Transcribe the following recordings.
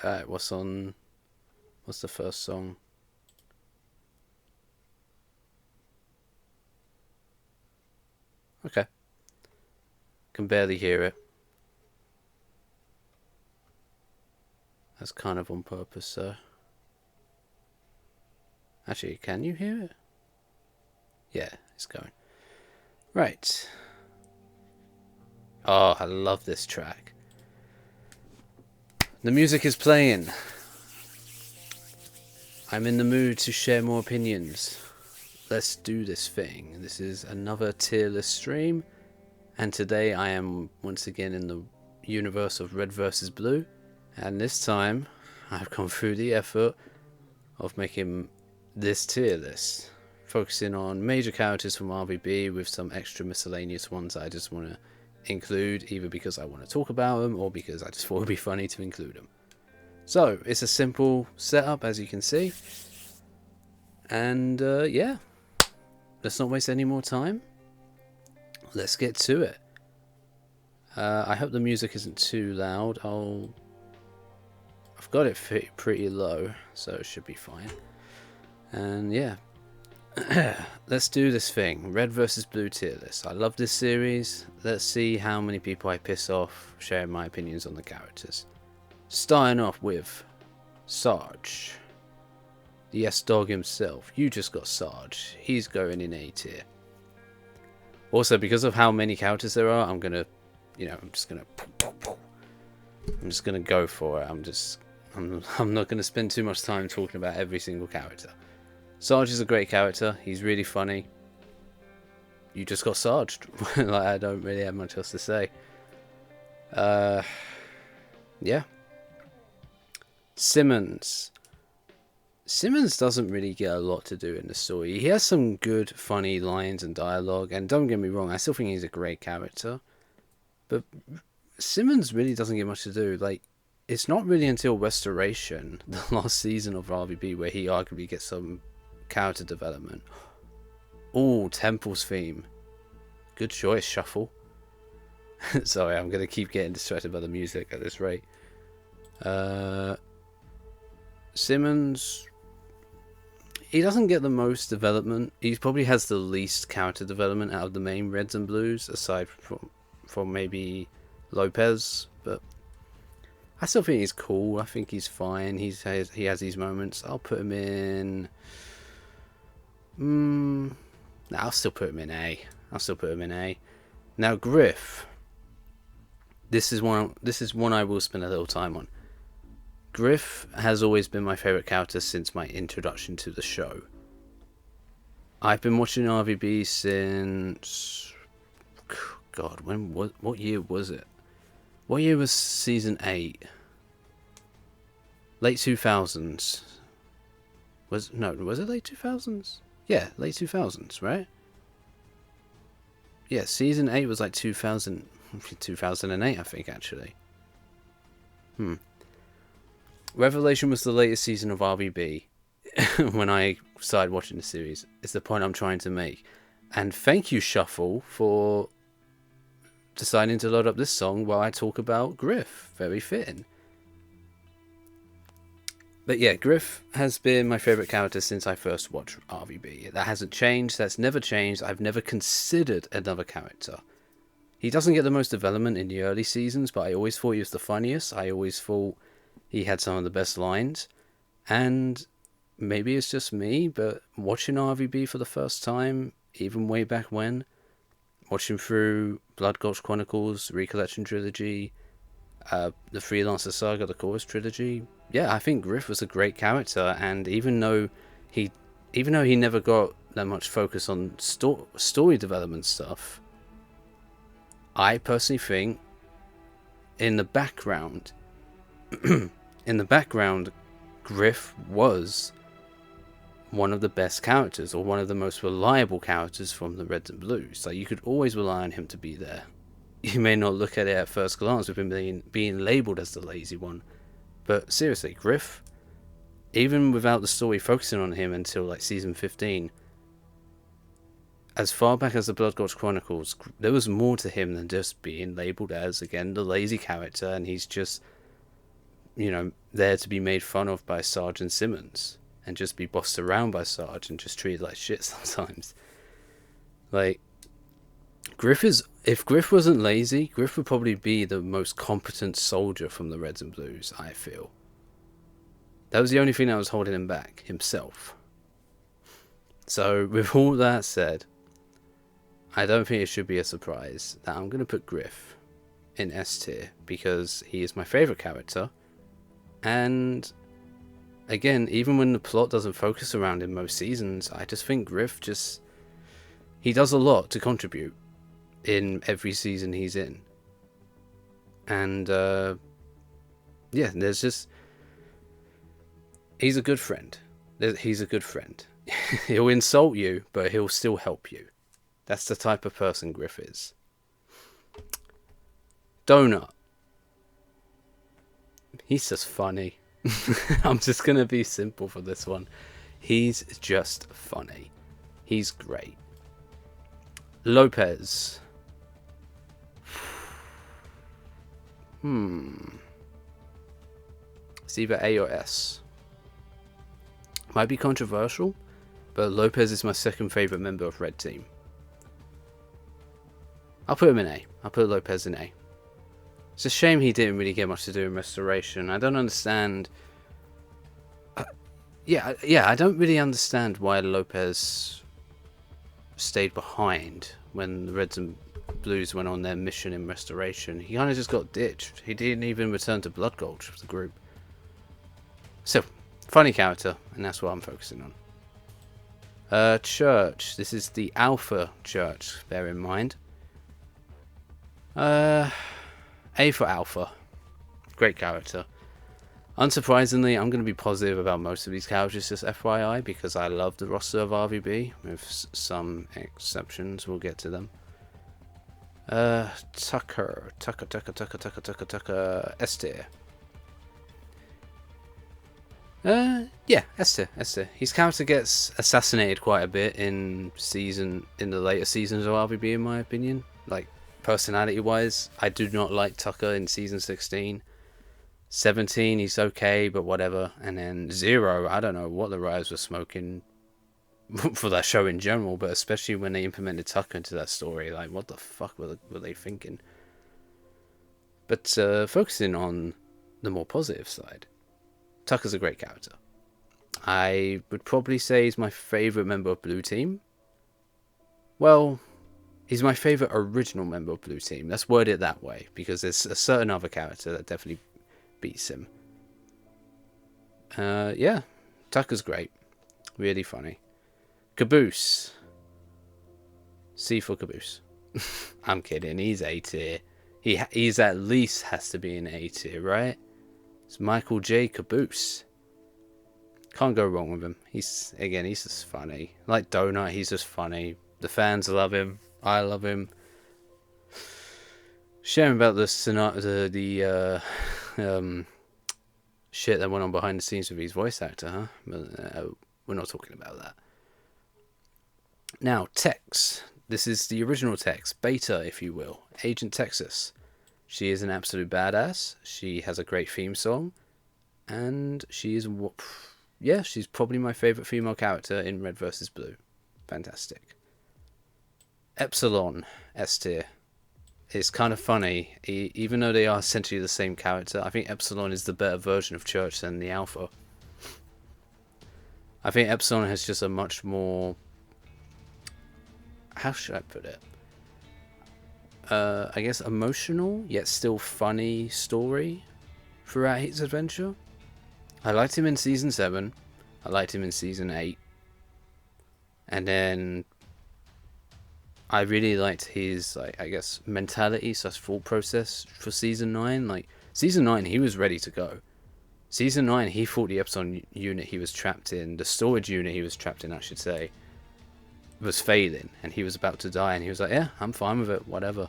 What's the first song? Okay. Can barely hear it. That's kind of on purpose, so. Actually, can you hear it? Yeah, it's going. Right. Oh, I love this track. The music is playing. I'm in the mood to share more opinions. Let's do this thing. This is another tier list stream, and today I am once again in the universe of Red versus Blue, and this time I've gone through the effort of making this tier list, focusing on major characters from RVB with some extra miscellaneous ones that I just want to include, either because I want to talk about them or because I just thought it would be funny to include them. So it's a simple setup, as you can see, and yeah, let's not waste any more time. Let's get to it. I hope the music isn't too loud. I've got it pretty low, so it should be fine. And yeah, let's do this thing. Red versus Blue tier list. I love this series. Let's see how many people I piss off sharing my opinions on the characters. Starting off with Sarge. The S-Dog himself. You just got Sarge. He's going in A tier. Also, because of how many characters there are, I'm just gonna go for it. I'm not gonna spend too much time talking about every single character. Sarge is a great character. He's really funny. You just got Sarged. Like, I don't really have much else to say. Yeah. Simmons. Simmons doesn't really get a lot to do in the story. He has some good, funny lines and dialogue, and don't get me wrong, I still think he's a great character. But Simmons really doesn't get much to do. Like, it's not really until Restoration, the last season of RVB, where he arguably gets some character development. Oh, Temple's theme. Good choice, Shuffle. Sorry, I'm going to keep getting distracted by the music at this rate. Simmons, he doesn't get the most development. He probably has the least character development out of the main Reds and Blues, aside from maybe Lopez. But I still think he's cool. I think he's fine. He has these moments. I'll put him in. I'll still put him in A. Now Griff. This is one I will spend a little time on. Griff has always been my favourite character since my introduction to the show. I've been watching RVB since... God, what year was it? What year was season 8? Late 2000s. Was it late 2000s? Yeah, late 2000s, right? Yeah, season 8 was like 2008, I think, actually. Revelation was the latest season of RVB when I started watching the series. It's the point I'm trying to make. And thank you, Shuffle, for deciding to load up this song while I talk about Griff. Very fitting. But yeah, Griff has been my favourite character since I first watched RVB. That hasn't changed. That's never changed. I've never considered another character. He doesn't get the most development in the early seasons, but I always thought he was the funniest. I always thought he had some of the best lines. And maybe it's just me, but watching RVB for the first time, even way back when, watching through Blood Gulch Chronicles, Recollection Trilogy, the Freelancer Saga, the Chorus Trilogy, yeah, I think Griff was a great character. And even though he never got that much focus on story development stuff, I personally think in the background, Griff was one of the best characters, or one of the most reliable characters from the Reds and Blues. Like, you could always rely on him to be there. You may not look at it at first glance with him being labelled as the lazy one, but seriously, Griff, even without the story focusing on him until like season 15, as far back as the Blood Gulch Chronicles, there was more to him than just being labelled as, again, the lazy character, and he's just there to be made fun of by Sarge and Simmons and just be bossed around by Sarge and just treated like shit sometimes. Like, if Griff wasn't lazy, Griff would probably be the most competent soldier from the Reds and Blues, I feel. That was the only thing that was holding him back, himself. So, with all that said, I don't think it should be a surprise that I'm going to put Griff in S tier because he is my favourite character. And again, even when the plot doesn't focus around him most seasons, I just think Griff he does a lot to contribute in every season he's in. And yeah, he's a good friend. He's a good friend. He'll insult you, but he'll still help you. That's the type of person Griff is. Donut. He's just funny. I'm just going to be simple for this one. He's just funny. He's great. Lopez. It's either A or S. Might be controversial, but Lopez is my second favourite member of Red Team. I'll put him in A. I'll put Lopez in A. It's a shame he didn't really get much to do in Restoration. I don't understand. I don't really understand why Lopez stayed behind when the Reds and Blues went on their mission in Restoration. He kind of just got ditched. He didn't even return to Blood Gulch with the group. So, funny character, and that's what I'm focusing on. Church. This is the Alpha Church, bear in mind. A for Alpha. Great character. Unsurprisingly, I'm going to be positive about most of these characters, just FYI, because I love the roster of RVB, with some exceptions. We'll get to them. Tucker, S tier. Yeah, S tier. His character gets assassinated quite a bit in the later seasons of RVB, in my opinion. Like, personality-wise, I do not like Tucker in season 16. 17, he's okay, but whatever. And then 0, I don't know what the writers were smoking for that show in general, but especially when they implemented Tucker into that story. Like, what the fuck were they thinking? But focusing on the more positive side, Tucker's a great character. I would probably say he's my favourite member of Blue Team. Well, he's my favourite original member of Blue Team. Let's word it that way, because there's a certain other character that definitely beats him. Yeah, Tucker's great. Really funny. Caboose. C for Caboose. I'm kidding, he's A tier. He's at least has to be an A tier, right? It's Michael J. Caboose. Can't go wrong with him. He's just funny. Like Donut, he's just funny. The fans love him. I love him. Sharing about the shit that went on behind the scenes with his voice actor, huh? But we're not talking about that. Now, Tex. This is the original Tex, Beta, if you will. Agent Texas. She is an absolute badass. She has a great theme song. And she's probably my favourite female character in Red vs. Blue. Fantastic. Epsilon, S tier. It's kind of funny, even though they are essentially the same character. I think Epsilon is the better version of Church than the Alpha. I think Epsilon has just a much more... How should I put it? I guess emotional, yet still funny story throughout his adventure. I liked him in Season 7. I liked him in Season 8. And then I really liked his, mentality / thought process for Season 9. Like, Season 9, he was ready to go. Season 9, he thought the Epsilon unit he was trapped in, the storage unit he was trapped in, I should say, was failing. And he was about to die, and he was like, yeah, I'm fine with it, whatever.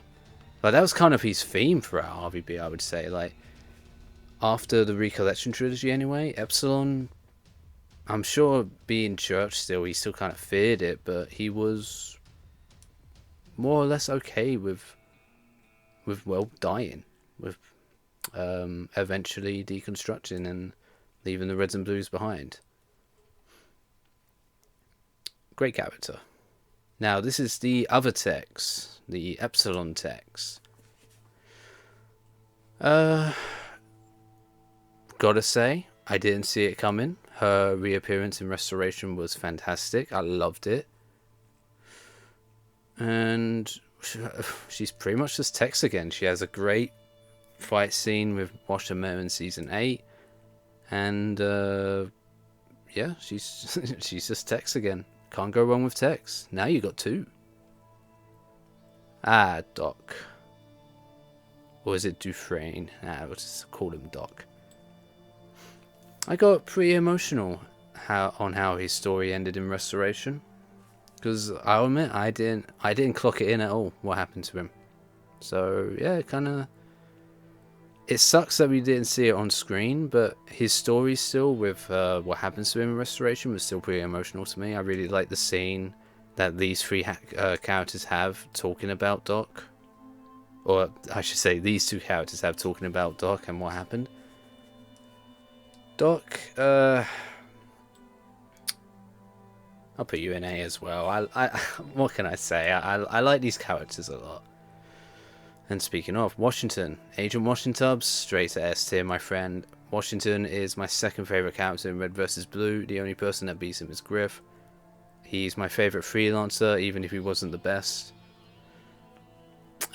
Like, that was kind of his theme throughout RVB, I would say. Like, after the Recollection trilogy anyway, Epsilon, I'm sure being Church still, he still kind of feared it, but he was more or less okay with dying, with eventually deconstructing and leaving the Reds and Blues behind. Great character. Now, this is the other Tex, the Epsilon Tex. Gotta say, I didn't see it coming. Her reappearance in Restoration was fantastic. I loved it. And she's pretty much just Tex again. She has a great fight scene with Wash and Metal in Season 8. And, yeah, she's she's just Tex again. Can't go wrong with Tex. Now you got two. Ah, Doc. Or is it Dufresne? We'll just call him Doc. I got pretty emotional on how his story ended in Restoration. Because I'll admit, I didn't clock it in at all what happened to him. So, yeah, it sucks that we didn't see it on screen, but his story still with what happens to him in Restoration was still pretty emotional to me. I really like the scene that these three characters have talking about Doc. Or I should say these two characters have talking about Doc and what happened. Doc, I'll put you in A as well. I what can I say? I like these characters a lot. And speaking of, Washington. Agent Washington, straight to S tier, my friend. Washington is my second favourite character in Red vs. Blue. The only person that beats him is Griff. He's my favourite freelancer, even if he wasn't the best.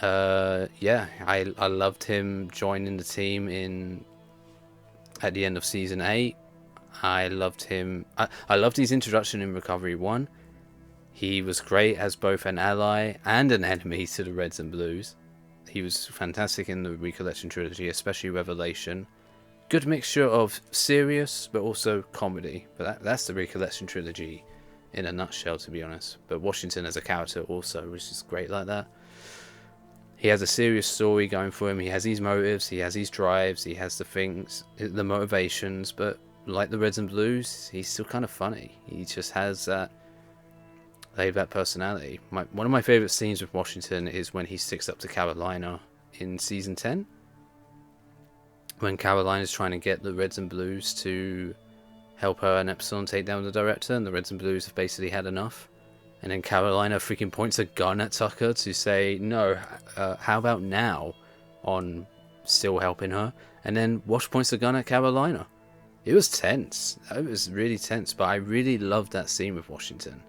Yeah, I loved him joining the team at the end of Season 8. I loved him. I loved his introduction in Recovery 1. He was great as both an ally and an enemy to the Reds and Blues. He was fantastic in the Recollection trilogy, especially Revelation. Good mixture of serious but also comedy. But that's the Recollection trilogy in a nutshell, to be honest. But Washington as a character also, which is great like that. He has a serious story going for him. He has these motives, he has these drives, he has the things, the motivations. But like the Reds and Blues, he's still kind of funny. He just has that laid-back personality. One of my favourite scenes with Washington is when he sticks up to Carolina in Season 10. When Carolina's trying to get the Reds and Blues to help her and Epsilon take down the Director, and the Reds and Blues have basically had enough. And then Carolina freaking points a gun at Tucker to say, no, how about now on still helping her? And then Wash points a gun at Carolina. It was tense. It was really tense, but I really loved that scene with Washington.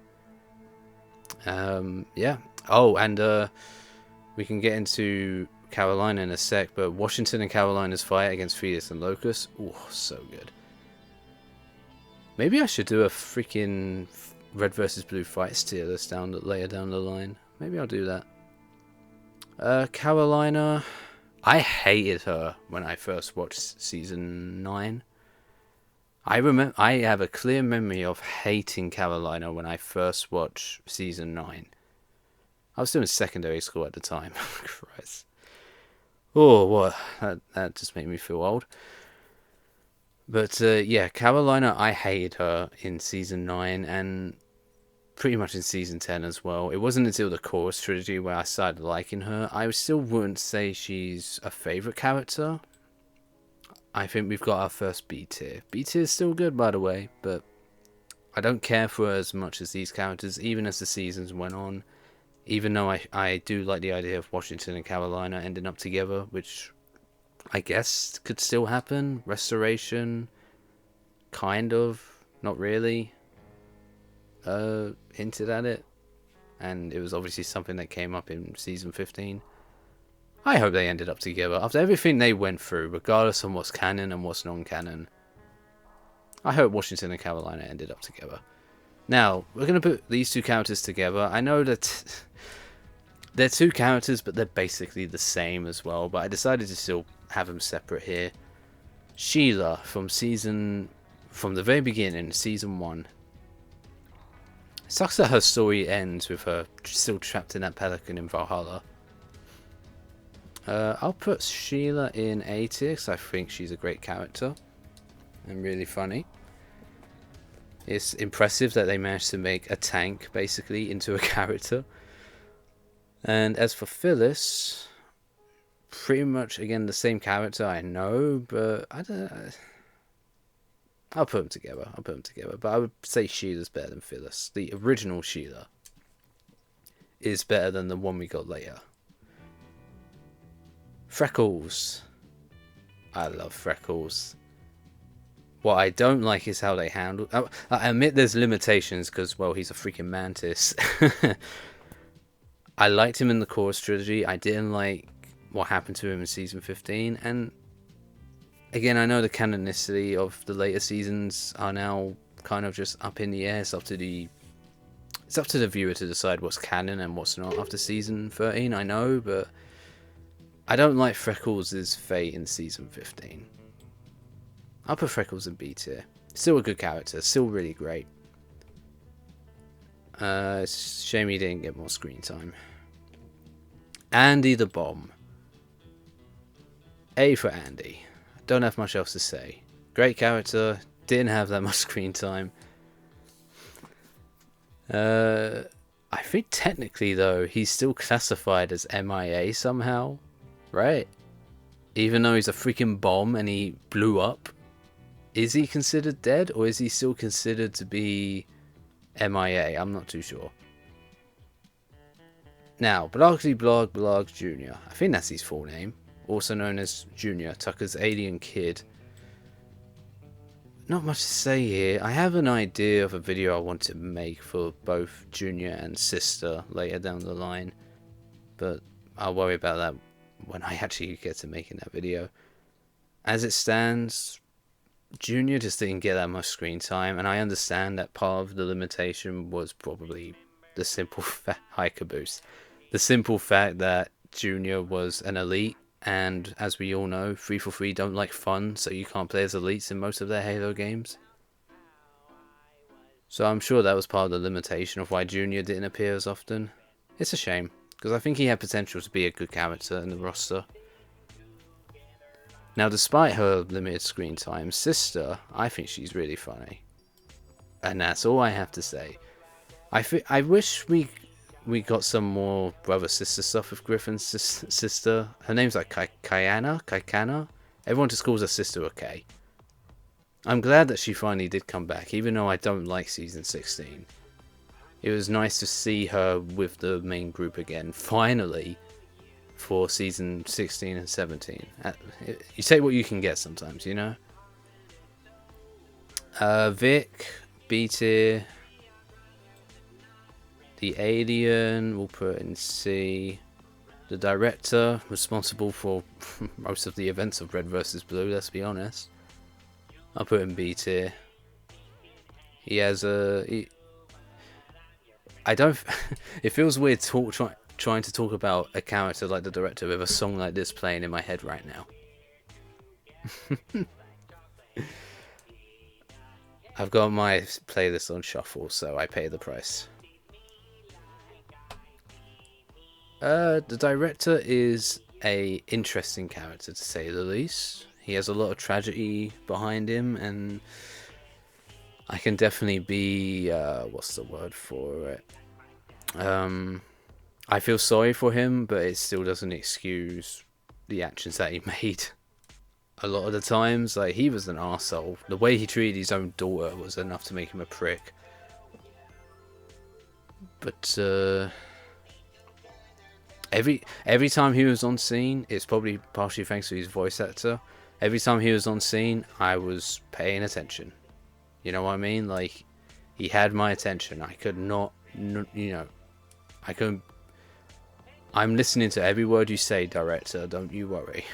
Yeah. Oh, and we can get into Carolina in a sec, but Washington and Carolina's fight against Fetus and Locust, oh, so good. Maybe I should do a freaking Red vs. Blue fight tier list later down the line. Maybe I'll do that. Carolina, I hated her when I first watched Season 9. I have a clear memory of hating Carolina when I first watched Season 9. I was still in secondary school at the time. Christ. Oh, what? That just made me feel old. But, yeah, Carolina, I hated her in Season 9 and pretty much in Season 10 as well. It wasn't until the Chorus trilogy where I started liking her. I still wouldn't say she's a favourite character. I think we've got our first B tier. B tier is still good, by the way, but I don't care for her as much as these characters, even as the seasons went on. Even though I do like the idea of Washington and Carolina ending up together, which I guess could still happen. Restoration, kind of, not really. Hinted at it. And it was obviously something that came up in Season 15. I hope they ended up together. After everything they went through, regardless of what's canon and what's non-canon, I hope Washington and Carolina ended up together. Now, we're going to put these two characters together. I know that they're two characters, but they're basically the same as well. But I decided to still have them separate here. Sheila from the very beginning, Season 1. It sucks that her story ends with her still trapped in that pelican in Valhalla. I'll put Sheila in A tier because I think she's a great character and really funny. It's impressive that they managed to make a tank basically into a character. And as for Phyllis, pretty much, again, the same character, I know, but I don't. I'll put them together. But I would say Sheila's better than Phyllis. The original Sheila is better than the one we got later. Freckles. I love Freckles. What I don't like is how they handle. I admit there's limitations because, well, he's a freaking mantis. I liked him in the Chorus trilogy. I didn't like what happened to him in season 15, and again, I know the canonicity of the later seasons are now kind of just up in the air. It's up to the viewer to decide what's canon and what's not after season 13. I know, but I don't like Freckles' fate in season 15. I'll put Freckles in B tier. Still a good character, still really great. It's a shame he didn't get more screen time. Andy the Bomb. A for Andy. Don't have much else to say. Great character, didn't have that much screen time. I think technically though, he's still classified as MIA somehow, right? Even though he's a freaking bomb and he blew up. Is he considered dead, or is he still considered to be MIA? I'm not too sure. Now, Blogsy Blog Blogs Jr. I think that's his full name. Also known as Junior, Tucker's alien kid. Not much to say here. I have an idea of a video I want to make for both Junior and Sister later down the line. But I'll worry about that when I actually get to making that video. As it stands, Junior just didn't get that much screen time, and I understand that part of the limitation was probably the simple fact, hi Caboose, the simple fact that Junior was an elite, and as we all know, 343 don't like fun, so you can't play as elites in most of their Halo games. So I'm sure that was part of the limitation of why Junior didn't appear as often. It's a shame, because I think he had potential to be a good character in the roster. Now, despite her limited screen time, Sister, I think she's really funny. And that's all I have to say. I wish we got some more brother-sister stuff with Griffin's sister. Her name's like Kaikana? Everyone just calls her Sister okay. I'm glad that she finally did come back, even though I don't like Season 16. It was nice to see her with the main group again, finally. For season 16 and 17. You take what you can get sometimes, you know? Vic, B tier. The alien, we'll put in C. The director, responsible for most of the events of Red vs. Blue, let's be honest. I'll put in B tier. He has a... I don't... It feels weird trying to talk about a character like the director with a song like this playing in my head right now. I've got my playlist on shuffle, so I pay the price. The director is a interesting character to say the least. He has a lot of tragedy behind him, and I can definitely be what's the word for it? I feel sorry for him, but it still doesn't excuse the actions that he made. A lot of the times, like, he was an arsehole. The way he treated his own daughter was enough to make him a prick. But every time he was on scene, it's probably partially thanks to his voice actor. Every time he was on scene, I was paying attention. You know what I mean? Like, he had my attention. I could not, you know, I couldn't. I'm listening to every word you say, director, don't you worry.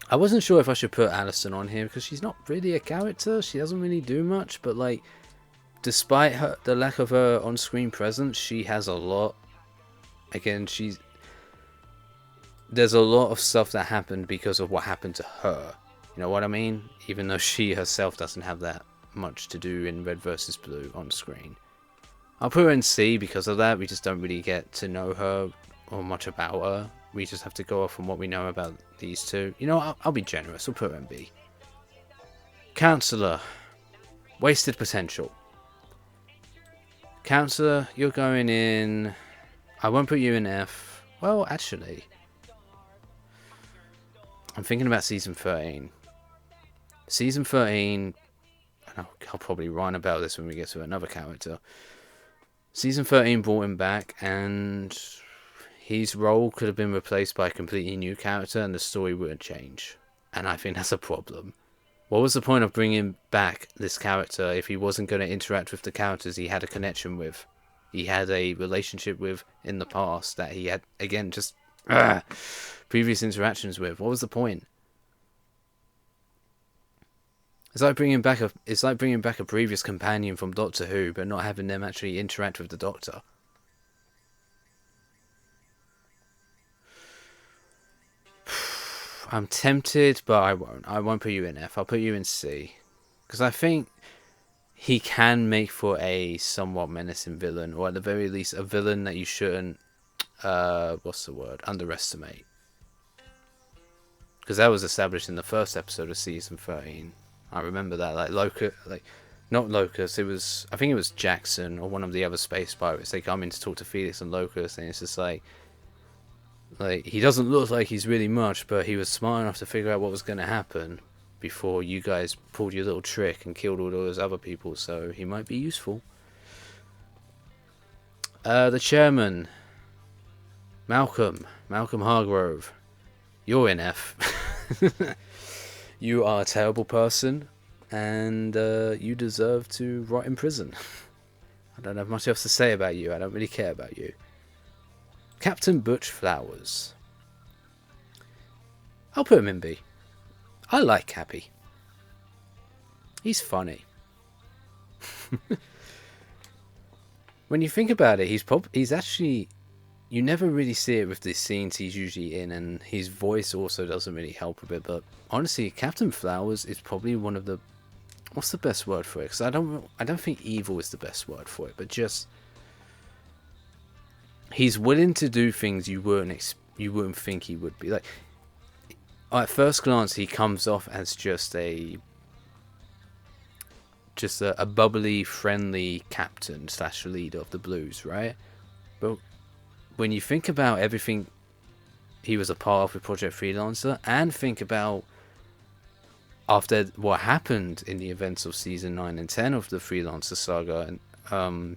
I wasn't sure if I should put Allison on here because she's not really a character. She doesn't really do much, but like, despite the lack of her on-screen presence, she has a lot. Again, there's a lot of stuff that happened because of what happened to her. You know what I mean? Even though she herself doesn't have that much to do in Red vs. Blue on screen. I'll put her in C because of that. We just don't really get to know her or much about her. We just have to go off on what we know about these two. You know, I'll be generous. I'll put her in B. Counselor. Wasted potential. Counselor, you're going in... I won't put you in F. Well, actually, I'm thinking about season 13. Season 13, and I'll probably whine about this when we get to another character. Season 13 brought him back, and his role could have been replaced by a completely new character, and the story wouldn't change. And I think that's a problem. What was the point of bringing back this character if he wasn't going to interact with the characters he had a connection with? He had a relationship with in the past that he had, again, just previous interactions with. What was the point? It's like bringing back a previous companion from Doctor Who, but not having them actually interact with the Doctor. I'm tempted, but I won't. I won't put you in F. I'll put you in C, because I think he can make for a somewhat menacing villain, or at the very least a villain that you shouldn't underestimate. Because that was established in the first episode of season 13. I remember that, not Locust, I think it was Jackson or one of the other space pirates. They come in to talk to Felix and Locust, and it's just like he doesn't look like he's really much, but he was smart enough to figure out what was going to happen before you guys pulled your little trick and killed all those other people, so he might be useful. The chairman, Malcolm Hargrove, you're in F. You are a terrible person, and you deserve to rot in prison. I don't have much else to say about you. I don't really care about you. Captain Butch Flowers. I'll put him in B. I like Cappy. He's funny. When you think about it, he's actually... You never really see it with the scenes he's usually in, and his voice also doesn't really help a bit, but honestly, Captain Flowers is probably one of the... What's the best word for it? Because I don't think evil is the best word for it, but just... He's willing to do things you wouldn't think he would be. Like, at first glance, he comes off as just a bubbly, friendly captain / leader of the Blues, right? But when you think about everything he was a part of with Project Freelancer, and think about after what happened in the events of season 9 and 10 of the Freelancer saga, and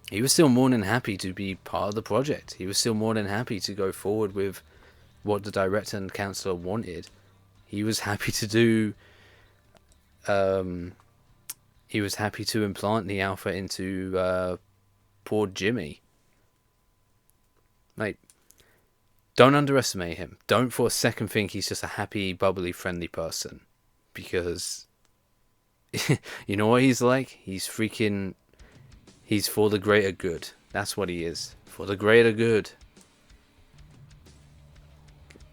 he was still more than happy to be part of the project. He was still more than happy to go forward with what the director and councillor wanted. He was happy to do... he was happy to implant the Alpha into poor Jimmy. Like, don't underestimate him. Don't for a second think he's just a happy, bubbly, friendly person. Because... you know what he's like? He's for the greater good. That's what he is. For the greater good.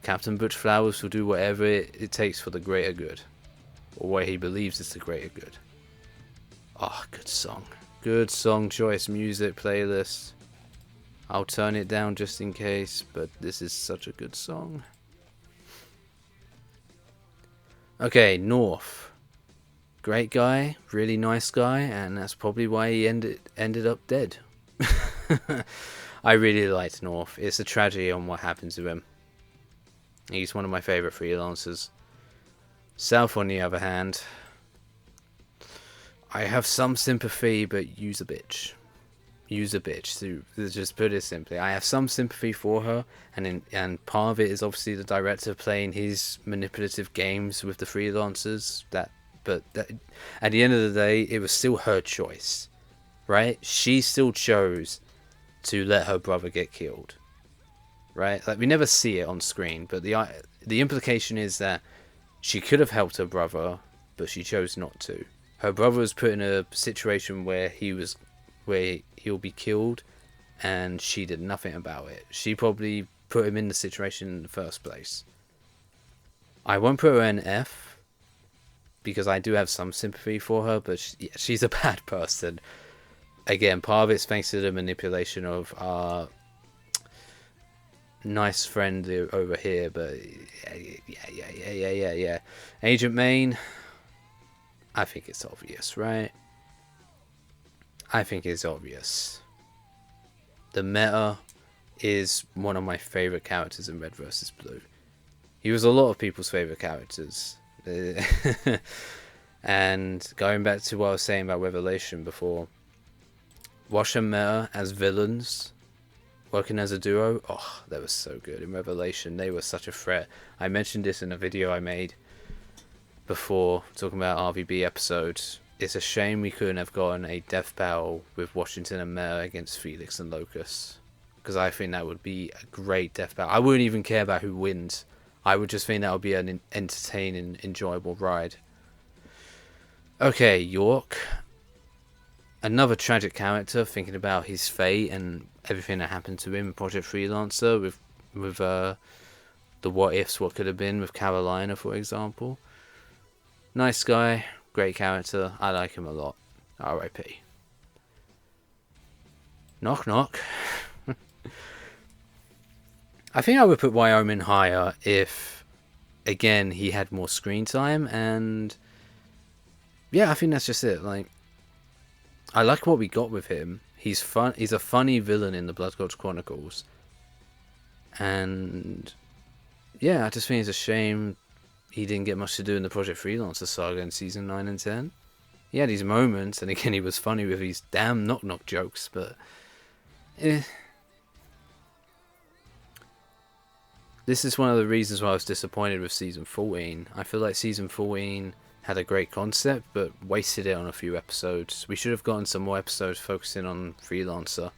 Captain Butch Flowers will do whatever it takes for the greater good. Or what he believes is the greater good. Oh, good song. Good song choice, music playlist. I'll turn it down just in case, but this is such a good song. Okay, North. Great guy, really nice guy, and that's probably why he ended up dead. I really liked North. It's a tragedy on what happened to him. He's one of my favourite freelancers. South, on the other hand, I have some sympathy, but use a bitch. Use a bitch, to just put it simply. I have some sympathy for her, and part of it is obviously the director playing his manipulative games with the freelancers. But at the end of the day, it was still her choice, right? She still chose to let her brother get killed, right? Like, we never see it on screen, but the implication is that she could have helped her brother, but she chose not to. Her brother was put in a situation where he'll be killed, and she did nothing about it. She probably put him in the situation in the first place. I won't put her in F, because I do have some sympathy for her, but she's a bad person. Again, part of it's thanks to the manipulation of our nice friend over here, but yeah. Agent Main, I think it's obvious, right? I think it's obvious. The meta is one of my favourite characters in Red vs. Blue. He was a lot of people's favorite characters. And going back to what I was saying about Revelation before, Wash and Meta as villains, working as a duo, oh, that was so good in Revelation. They were such a threat. I mentioned this in a video I made before, talking about RVB episodes. It's a shame we couldn't have gotten a death battle with Washington and Meta against Felix and Locus, because I think that would be a great death battle. I wouldn't even care about who wins. I would just think that would be an entertaining, enjoyable ride. Okay, York. Another tragic character, thinking about his fate and everything that happened to him in Project Freelancer with the what ifs, what could have been with Carolina, for example. Nice guy, great character. I like him a lot. R.I.P. Knock knock. I think I would put Wyoming higher if, again, he had more screen time, and yeah, I think that's just it. Like, I like what we got with him. He's fun. He's a funny villain in the Blood Gods Chronicles, and yeah, I just think it's a shame he didn't get much to do in the Project Freelancer saga in season 9 and 10. He had his moments, and again, he was funny with his damn knock knock jokes, but this is one of the reasons why I was disappointed with season 14. I feel like season 14 had a great concept, but wasted it on a few episodes. We should have gotten some more episodes focusing on Freelancer.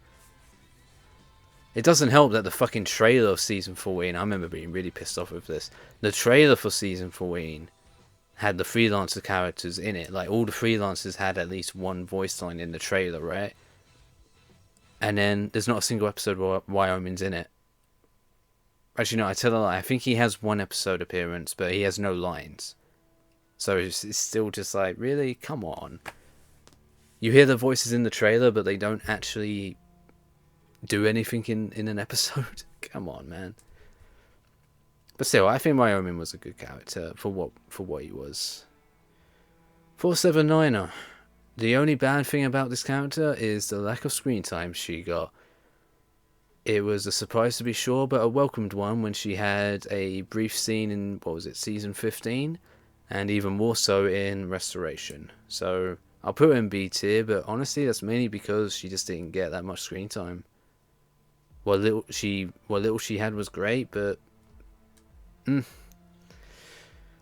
It doesn't help that the fucking trailer of season 14, I remember being really pissed off with this. The trailer for season 14 had the Freelancer characters in it. Like, all the Freelancers had at least one voice line in the trailer, right? And then there's not a single episode where Wyoming's in it. Actually, no, I tell a lie. I think he has one episode appearance, but he has no lines. So it's still just like, really? Come on. You hear the voices in the trailer, but they don't actually do anything in an episode. Come on, man. But still, I think Wyoming was a good character for what he was. 479er. The only bad thing about this character is the lack of screen time she got. It was a surprise to be sure, but a welcomed one when she had a brief scene in, what was it, season 15? And even more so in Restoration. So I'll put her in B tier, but honestly that's mainly because she just didn't get that much screen time. What little she had was great, but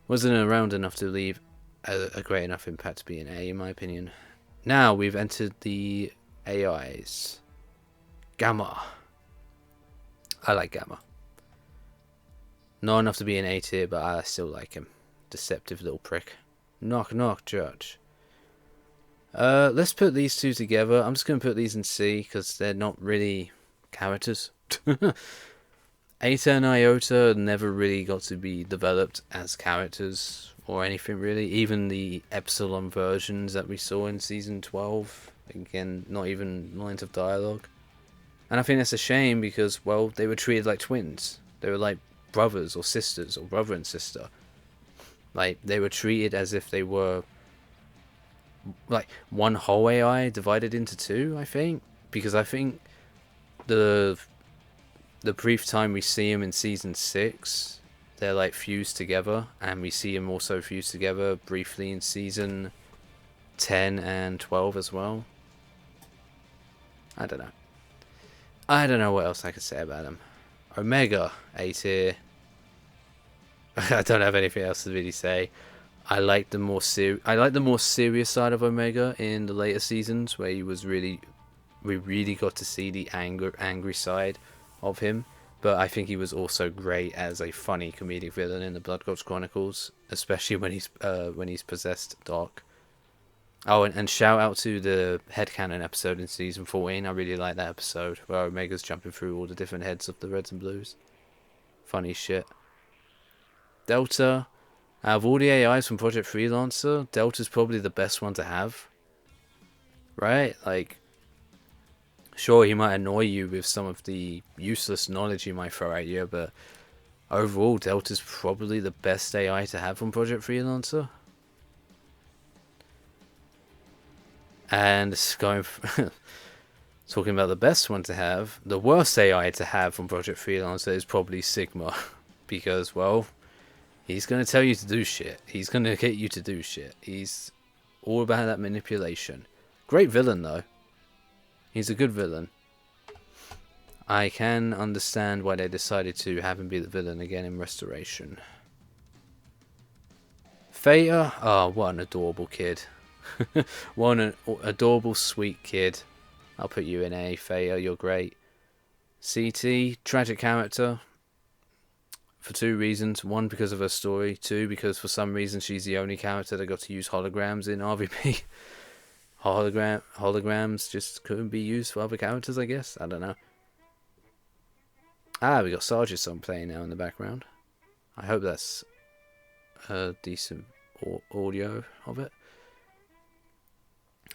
wasn't around enough to leave a great enough impact to be an A, in my opinion. Now we've entered the AIs. Gamma. I like Gamma. Not enough to be an A tier, but I still like him. Deceptive little prick. Knock knock, Judge. Let's put these two together. I'm just going to put these in C, because they're not really characters. Eta and Iota never really got to be developed as characters or anything really. Even the Epsilon versions that we saw in season 12, again, not even lines of dialogue. And I think that's a shame because, well, they were treated like twins. They were like brothers or sisters, or brother and sister. Like, they were treated as if they were like one whole AI divided into two, I think. Because I think the brief time we see them in season 6, they're like fused together, and we see them also fused together briefly in season 10 and 12 as well. I don't know what else I could say about them. Omega, A tier. I don't have anything else to really say. I like the more serious side of Omega in the later seasons, where we really got to see the angry side of him. But I think he was also great as a funny comedic villain in the Blood Gods Chronicles, especially when he's possessed Doc. Oh, and shout out to the headcanon episode in season 14. I really like that episode where Omega's jumping through all the different heads of the Reds and Blues. Funny shit. Delta. Out of all the AIs from Project Freelancer, Delta's probably the best one to have. Right? Like, sure, he might annoy you with some of the useless knowledge he might throw at you, but overall, Delta's probably the best AI to have from Project Freelancer. And talking about the best one to have, the worst AI to have from Project Freelancer is probably Sigma. Because, well, He's going to tell you to do shit. He's going to get you to do shit. He's all about that manipulation. Great villain, though. He's a good villain. I can understand why they decided to have him be the villain again in Restoration. Theta, oh, what an adorable kid. What an adorable, sweet kid. I'll put you in A, Thea, you're great. CT, tragic character. For two reasons. One, because of her story. Two, because for some reason she's the only character that got to use holograms in RVP. Holograms just couldn't be used for other characters, I guess. I don't know. Ah, we got Sarge's song playing now in the background. I hope that's a decent audio of it.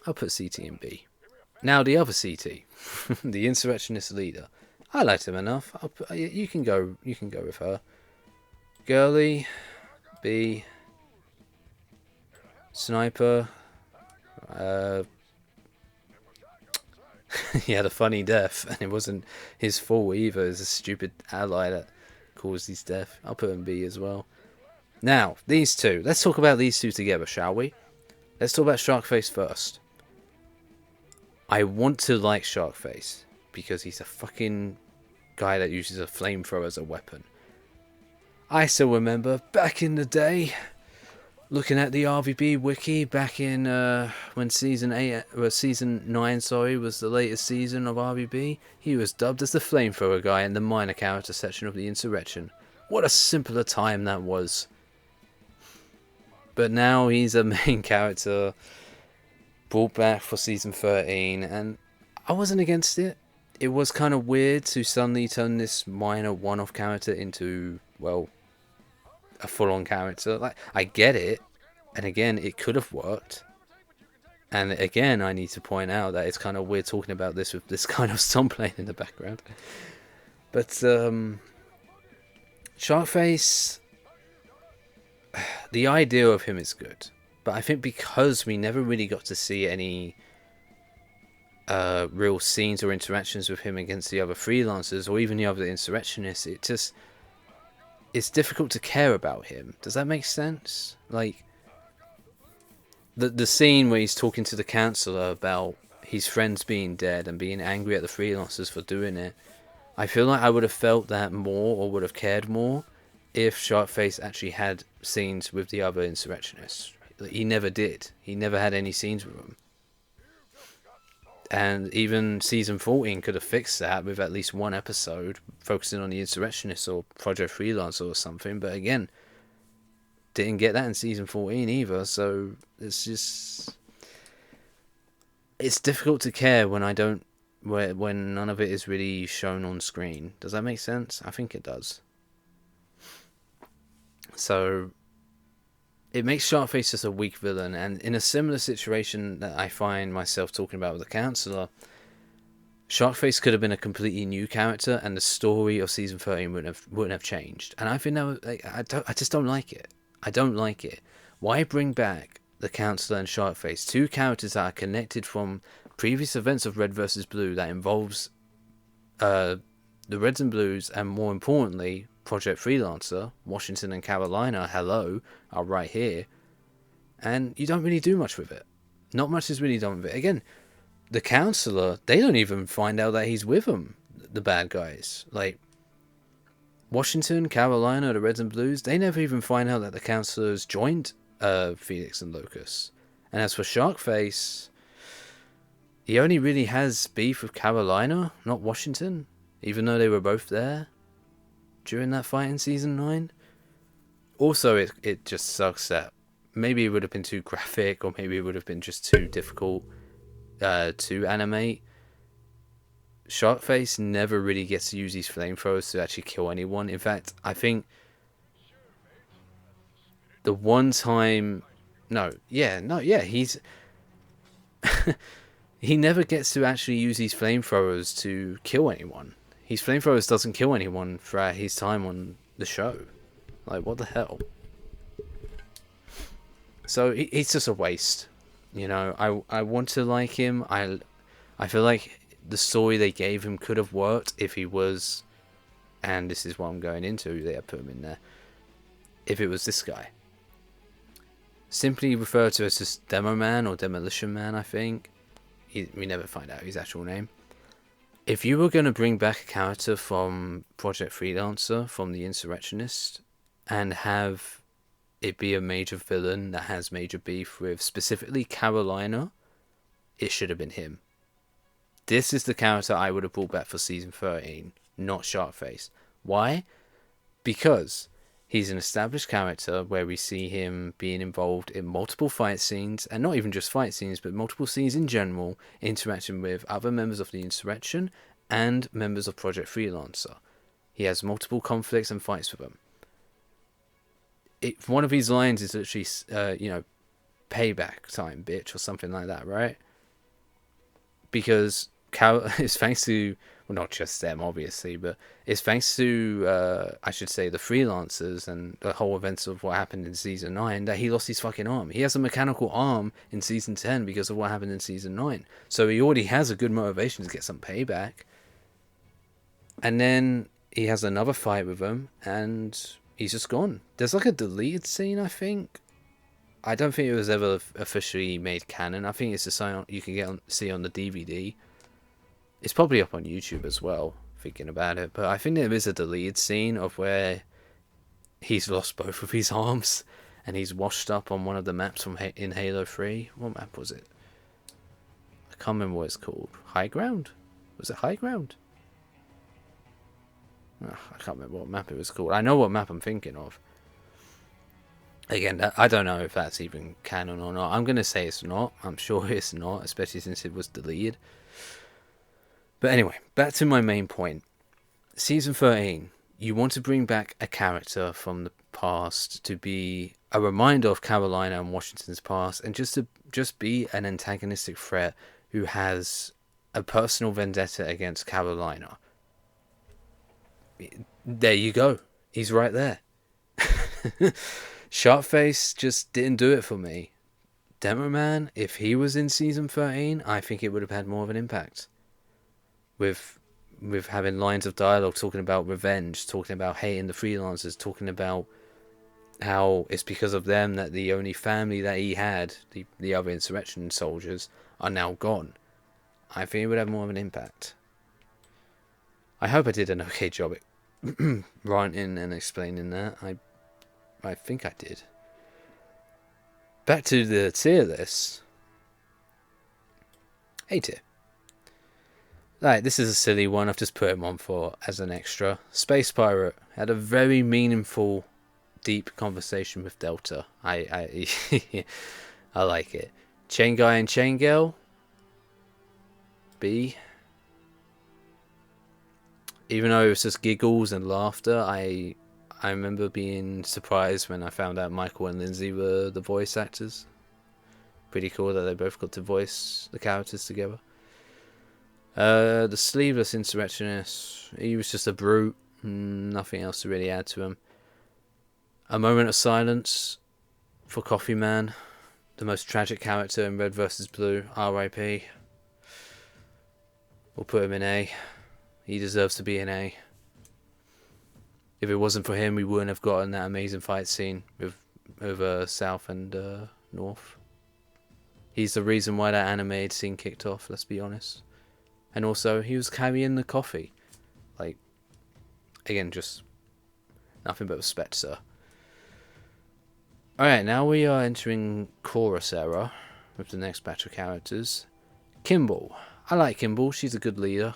I'll put CT in B. Now the other CT, the insurrectionist leader. I liked him enough. You can go with her. Girly, B. Sniper. He had a funny death, and it wasn't his fault either. It was a stupid ally that caused his death. I'll put him B as well. Now, these two. Let's talk about these two together, shall we? Let's talk about Sharkface first. I want to like Sharkface because he's a fucking guy that uses a flamethrower as a weapon. I still remember back in the day, looking at the RVB wiki back in when season 9, was the latest season of RVB. He was dubbed as the flamethrower guy in the minor character section of the Insurrection. What a simpler time that was. But now he's a main character, brought back for season 13, and I wasn't against it. It was kind of weird to suddenly turn this minor one-off character into, well, a full-on character. Like, I get it, and again, it could have worked. And again, I need to point out that it's kind of weird talking about this with this kind of song playing in the background. But Sharkface, the idea of him is good. But I think because we never really got to see any real scenes or interactions with him against the other freelancers or even the other insurrectionists, it's difficult to care about him. Does that make sense? Like, the scene where he's talking to the councillor about his friends being dead and being angry at the freelancers for doing it, I feel like I would have felt that more or would have cared more if Sharkface actually had scenes with the other insurrectionists. He never did. He never had any scenes with them. And even season 14 could have fixed that with at least one episode focusing on the insurrectionists or Project Freelancer or something. But again, didn't get that in season 14 either. So it's difficult to care when when none of it is really shown on screen. Does that make sense? I think it does. So it makes Sharkface just a weak villain, and in a similar situation that I find myself talking about with the Councillor, Sharkface could have been a completely new character, and the story of season 13 wouldn't have changed. And I think that was, I just don't like it. I don't like it. Why bring back the Councillor and Sharkface, two characters that are connected from previous events of Red vs. Blue that involves the Reds and Blues, and more importantly, Project Freelancer, Washington and Carolina, hello, are right here. And you don't really do much with it. Not much is really done with it. Again, the Councillor, they don't even find out that he's with them, the bad guys. Like, Washington, Carolina, the Reds and Blues, they never even find out that the Councillors joined Phoenix and Locust. And as for Sharkface, he only really has beef with Carolina, not Washington, even though they were both there during that fight in season 9. Also, it just sucks that maybe it would have been too graphic, or maybe it would have been just too difficult to animate. Sharkface never really gets to use these flamethrowers to actually kill anyone. In fact, I think the one time... he's... he never gets to actually use these flamethrowers to kill anyone. His flamethrowers doesn't kill anyone throughout his time on the show. Like, what the hell? So he's just a waste. You know, I want to like him. I feel like the story they gave him could have worked if he was, and this is what I'm going into, they have put him in there, if it was this guy. Simply referred to as just Demo Man or Demolition Man, I think. We never find out his actual name. If you were going to bring back a character from Project Freelancer, from the Insurrectionist, and have it be a major villain that has major beef with specifically Carolina, it should have been him. This is the character I would have brought back for Season 13, not Sharkface. Why? Because he's an established character where we see him being involved in multiple fight scenes, and not even just fight scenes, but multiple scenes in general, interacting with other members of the Insurrection and members of Project Freelancer. He has multiple conflicts and fights with them. One of his lines is literally, payback time, bitch, or something like that, right? Because it's thanks to, well, not just them, obviously, but it's thanks to, I should say, the freelancers and the whole events of what happened in Season 9 that he lost his fucking arm. He has a mechanical arm in Season 10 because of what happened in Season 9. So he already has a good motivation to get some payback. And then he has another fight with them, and he's just gone. There's like a deleted scene, I think. I don't think it was ever officially made canon. I think it's a sign you can see on the DVD. It's probably up on YouTube as well, thinking about it. But I think there is a deleted scene of where he's lost both of his arms and he's washed up on one of the maps in Halo 3. What map was it? I can't remember what it's called. High Ground? Was it High Ground? Oh, I can't remember what map it was called. I know what map I'm thinking of. Again, I don't know if that's even canon or not. I'm going to say it's not. I'm sure it's not, especially since it was deleted. But anyway, back to my main point. Season 13, you want to bring back a character from the past to be a reminder of Carolina and Washington's past, and just be an antagonistic threat who has a personal vendetta against Carolina. There you go. He's right there. Sharkface just didn't do it for me. Demo Man, if he was in Season 13, I think it would have had more of an impact. With having lines of dialogue talking about revenge, talking about hating the freelancers, talking about how it's because of them that the only family that he had, the other insurrection soldiers, are now gone. I think it would have more of an impact. I hope I did an okay job at writing and explaining that. I think I did. Back to the tier list. A tier. Right, this is a silly one. I've just put him on as an extra. Space Pirate had a very meaningful, deep conversation with Delta. I I like it. Chain Guy and Chain Girl. B. Even though it was just giggles and laughter, I remember being surprised when I found out Michael and Lindsay were the voice actors. Pretty cool that they both got to voice the characters together. The Sleeveless Insurrectionist, he was just a brute. Nothing else to really add to him. A moment of silence for Coffee Man, the most tragic character in Red vs. Blue, R.I.P. We'll put him in A. He deserves to be in A. If it wasn't for him, we wouldn't have gotten that amazing fight scene over South and North. He's the reason why that animated scene kicked off, let's be honest. And also, he was carrying the coffee. Like, again, just nothing but respect, sir. Alright, now we are entering Chorus era with the next batch of characters. Kimball. I like Kimball, she's a good leader.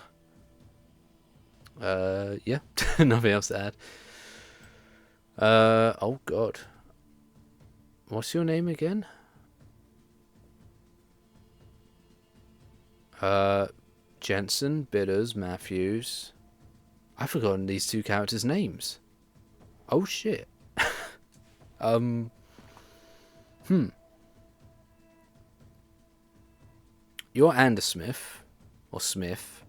Yeah, nothing else to add. Oh god. What's your name again? Jensen, Bitters, Matthews. I've forgotten these two characters' names. Oh shit. You're Andersmith. Or Smith.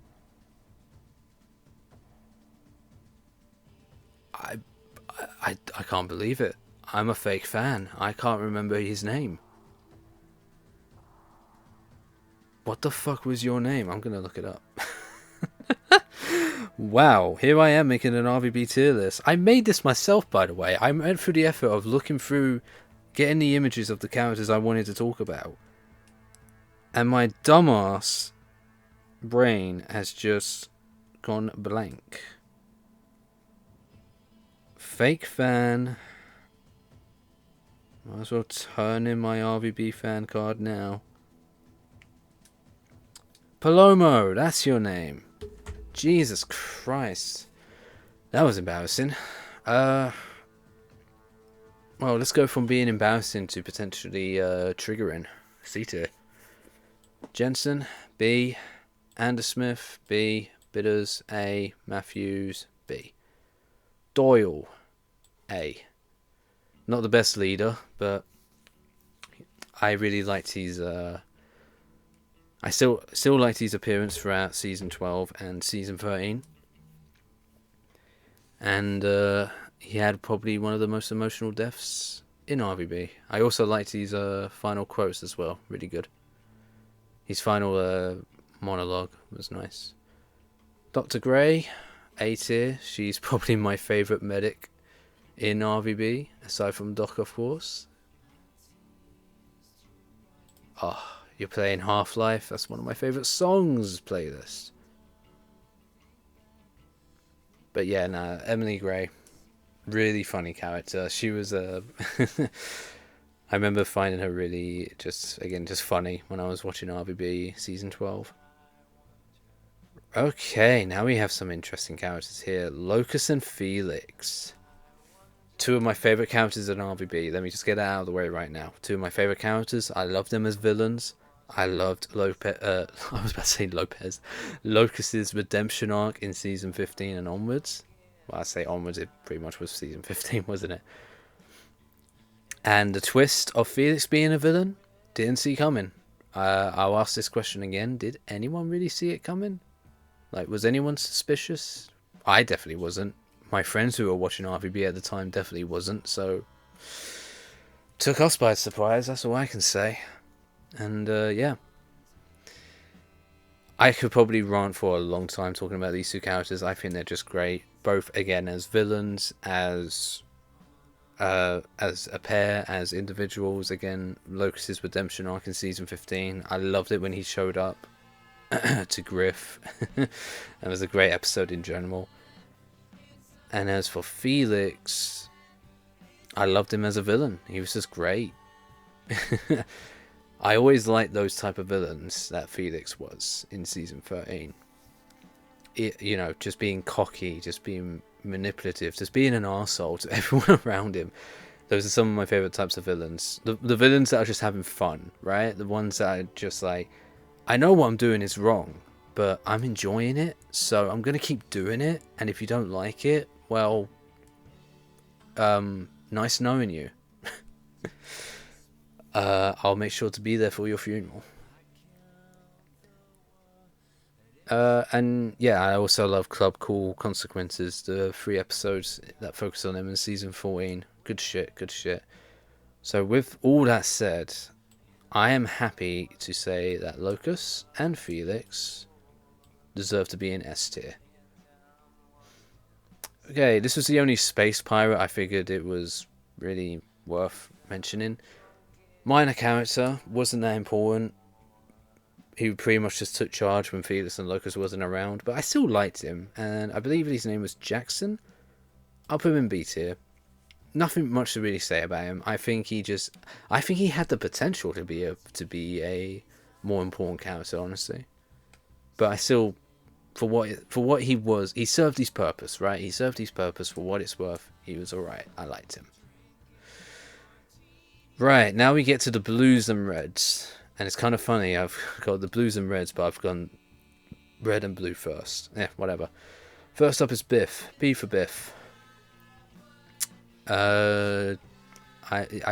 I can't believe it. I'm a fake fan. I can't remember his name. What the fuck was your name? I'm gonna look it up. Wow, here I am making an RVB tier list. I made this myself, by the way. I went through the effort of looking through, getting the images of the characters I wanted to talk about. And my dumbass brain has just gone blank. Fake fan. Might as well turn in my RVB fan card now. Palomo, that's your name. Jesus Christ. That was embarrassing. Well, let's go from being embarrassing to potentially triggering. C tier. Jensen, B. Andersmith, B. Bidders, A. Matthews, B. Doyle, A. Not the best leader, but I really liked his I still liked his appearance throughout season 12 and season 13. And he had probably one of the most emotional deaths in RVB. I also liked his final quotes as well, really good. His final monologue was nice. Dr. Grey, A tier. She's probably my favourite medic in RVB, aside from Doc, of course. Oh, you're playing Half-Life. That's one of my favourite songs playlist. But yeah, nah, Emily Gray, really funny character. She was a... I remember finding her really just funny when I was watching RVB season 12. Okay, now we have some interesting characters here. Locus and Felix. Two of my favourite characters in RVB. Let me just get that out of the way right now. Two of my favourite characters. I loved them as villains. I loved Lopez. I was about to say Lopez. Locus's redemption arc in season 15 and onwards. Well, I say onwards. It pretty much was season 15, wasn't it? And the twist of Felix being a villain, didn't see coming. I'll ask this question again. Did anyone really see it coming? Like, was anyone suspicious? I definitely wasn't. My friends who were watching RVB at the time definitely wasn't. So, took us by surprise. That's all I can say. And yeah, I could probably rant for a long time talking about these two characters. I think they're just great, both again as villains, as a pair, as individuals. Again, Locus's redemption arc in season 15. I loved it when he showed up to Griff. It was a great episode in general. And as for Felix, I loved him as a villain. He was just great. I always liked those type of villains that Felix was in season 13. You know, just being cocky, just being manipulative, just being an arsehole to everyone around him. Those are some of my favourite types of villains. The villains that are just having fun, right? The ones that are just like, I know what I'm doing is wrong, but I'm enjoying it, so I'm going to keep doing it. And if you don't like it, well, nice knowing you. I'll make sure to be there for your funeral. And yeah, I also love Club Cool Consequences, the 3 episodes that focus on them in season 14. Good shit, good shit. So with all that said, I am happy to say that Locus and Felix deserve to be in S tier. Okay, this was the only space pirate I figured it was really worth mentioning. Minor character, wasn't that important. He pretty much just took charge when Felix and Locus wasn't around, but I still liked him, and I believe his name was Jackson. I'll put him in B tier. Nothing much to really say about him. I think he had the potential to be a more important character, honestly. But I still, for what he was, he served his purpose, right? He served his purpose for what it's worth. He was alright. I liked him. Right, now we get to the blues and reds. And it's kind of funny, I've got the blues and reds, but I've gone red and blue first. Yeah, whatever. First up is Biff. B for Biff. I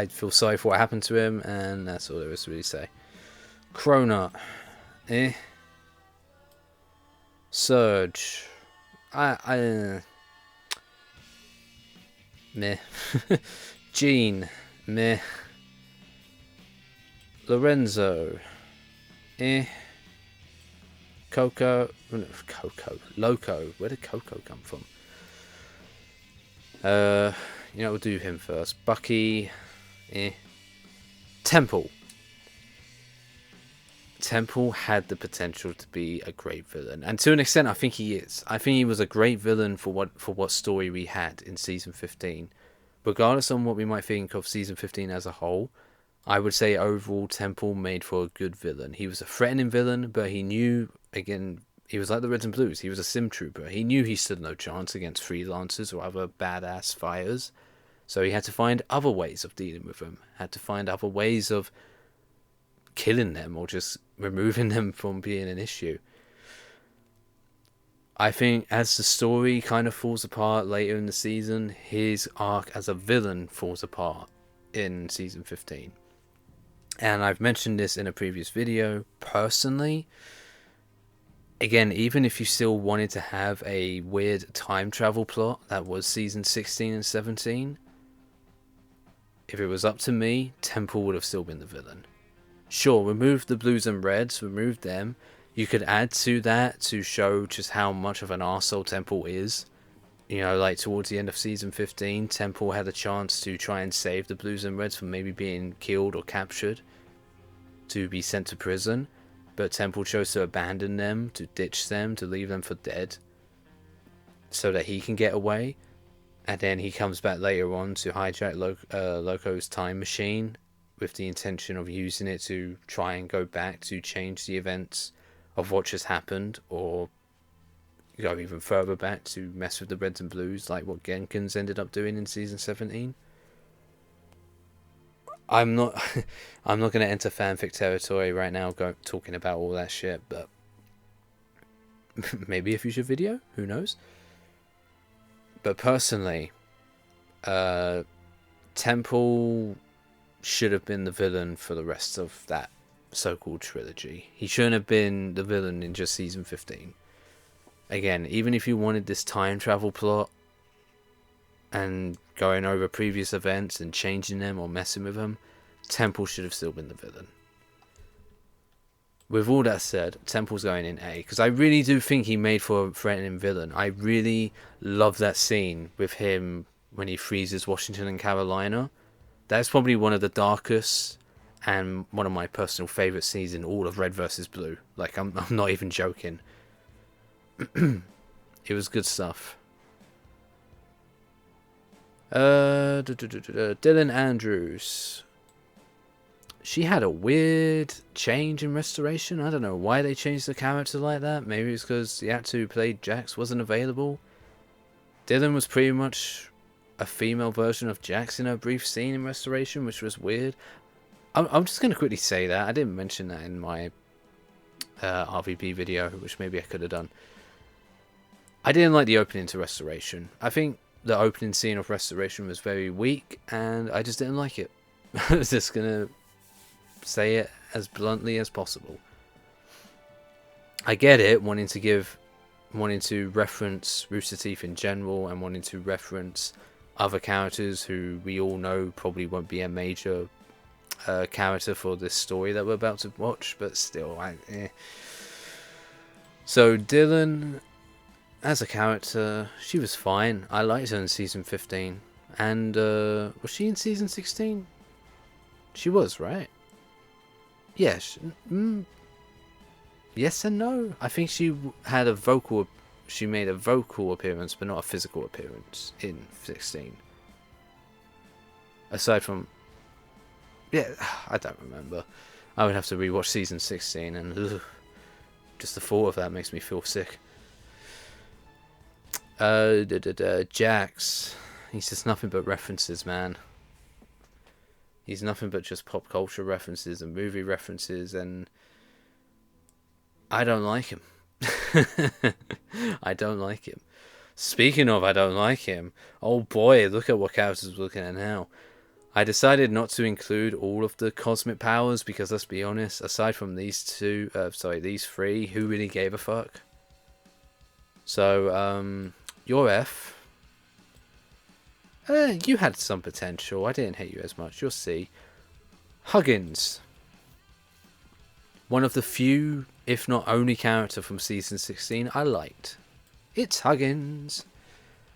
feel sorry for what happened to him, and that's all there is to really say. Cronut. Eh. Surge. Meh. Gene. Meh. Lorenzo. Eh. Loco. Where did Coco come from? We'll do him first. Bucky, Temple. Temple had the potential to be a great villain, and to an extent, I think he is. I think he was a great villain for what story we had in season 15. Regardless on what we might think of season 15 as a whole, I would say overall Temple made for a good villain. He was a threatening villain, but he knew, again, he was like the Reds and Blues. He was a sim trooper. He knew he stood no chance against freelancers or other badass fighters. So he had to find other ways of dealing with them. Had to find other ways of killing them or just removing them from being an issue. I think as the story kind of falls apart later in the season, his arc as a villain falls apart in season 15. And I've mentioned this in a previous video. Personally, again, even if you still wanted to have a weird time travel plot that was season 16 and 17, if it was up to me, Temple would have still been the villain. Sure, remove the Blues and Reds, remove them. You could add to that to show just how much of an arsehole Temple is. Like towards the end of season 15, Temple had a chance to try and save the Blues and Reds from maybe being killed or captured, to be sent to prison. But Temple chose to abandon them, to ditch them, to leave them for dead, so that he can get away. And then he comes back later on to hijack Loco's time machine with the intention of using it to try and go back to change the events of what just happened, or go even further back to mess with the Reds and Blues, like what Genkins ended up doing in season 17. I'm not going to enter fanfic territory right now, talking about all that shit, but maybe a future video, who knows? But personally, Temple should have been the villain for the rest of that so-called trilogy. He shouldn't have been the villain in just season 15. Again, even if you wanted this time travel plot and going over previous events and changing them or messing with them, Temple should have still been the villain. With all that said, Temple's going in A, because I really do think he made for a threatening villain. I really love that scene with him when he freezes Washington and Carolina. That's probably one of the darkest and one of my personal favourite scenes in all of Red vs. Blue. Like, I'm not even joking. It was good stuff. Dylan Andrews. She had a weird change in Restoration. I don't know why they changed the character like that. Maybe it's because the actor who played Jax wasn't available. Dylan was pretty much a female version of Jax in a brief scene in Restoration, which was weird. I'm just going to quickly say that. I didn't mention that in my RVP video, which maybe I could have done. I didn't like the opening to Restoration. I think the opening scene of Restoration was very weak, and I just didn't like it. I was just going to say it as bluntly as possible. I get it, wanting to reference Rooster Teeth in general, and wanting to reference other characters who we all know probably won't be a major character for this story that we're about to watch, but still, So Dylan, as a character, she was fine. I liked her in season 15. And was she in season 16? She was, right? Yes. Yes and no. I think she had a vocal. She made a vocal appearance, but not a physical appearance in 16. Aside from, yeah, I don't remember. I would have to rewatch season 16, and just the thought of that makes me feel sick. Jax. He's just nothing but references, man. He's nothing but just pop culture references and movie references, and I don't like him. I don't like him. Speaking of I don't like him, oh boy, look at what characters we're looking at now. I decided not to include all of the cosmic powers because, let's be honest, aside from these three, who really gave a fuck? So, your F. You had some potential. I didn't hate you as much. You'll see. Huggins. One of the few, if not only character from season 16 I liked. It's Huggins.